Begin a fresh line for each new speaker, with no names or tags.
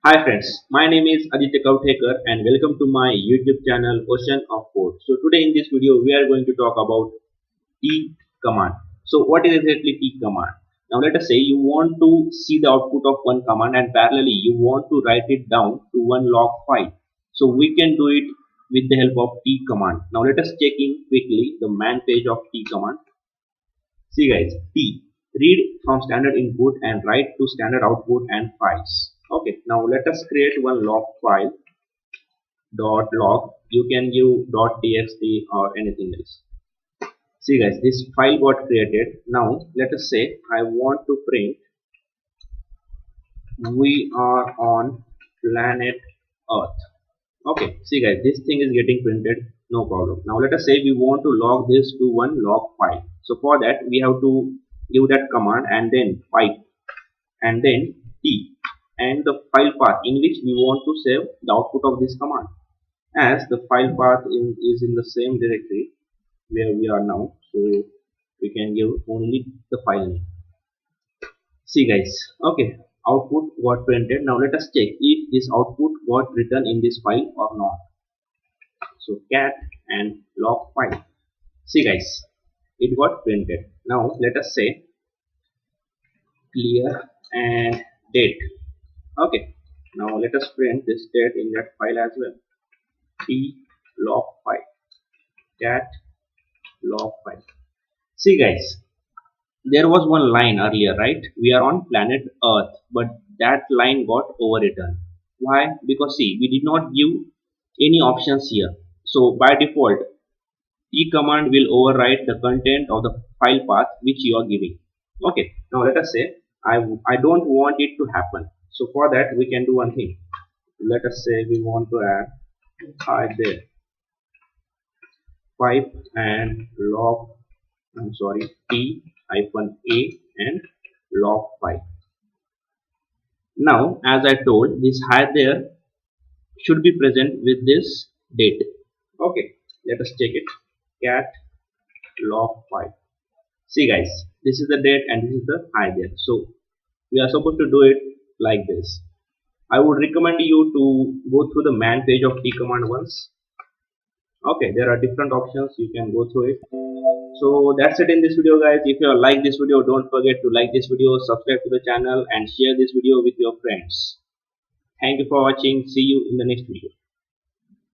Hi friends, my name is Aditya Kauthekar and welcome to my YouTube channel Ocean of Code. So today in this video we are going to talk about T command. So what is exactly T command? Now let us say you want to see the output of one command and parallelly you want to write it down to one log file. So we can do it with the help of T command. Now let us check in quickly the man page of T command. See guys, T, read from standard input and write to standard output and files. Okay, now let us create one log file dot log. You can give dot txt or anything else. See guys, this file got created. Now let us say I want to print we are on planet Earth. Okay, see guys, this thing is getting printed, no problem. Now let us say we want to log this to one log file. So for that we have to give that command and then pipe and then T and the file path in which we want to save the output of this command, as the file path is in the same directory where we are now, so we can give only the file name. See guys, okay, output got printed. Now let us check if this output got written in this file or not. So cat and log file. See guys, it got printed. Now let us say clear and date. Okay, now let us print this date in that file as well. T log file, cat log file. See guys, there was one line earlier, right? We are on planet Earth, but that line got overwritten. Why? Because see, we did not give any options here. So by default, T command will overwrite the content of the file path which you are giving. Okay, now let us say I don't want it to happen. So for that we can do one thing. Let us say we want to add hi there pipe and log T hyphen a and log file. Now as I told, this hi there should be present with this date. Okay, let us check it. Cat log file. See guys, this is the date and this is the hi there. So we are supposed to do it like this. I would recommend you to go through the man page of T command once. Okay, there are different options, you can go through it. So that's it in this video guys. If you like this video, don't forget to like this video, subscribe to the channel and share this video with your friends. Thank you for watching. See you in the next video.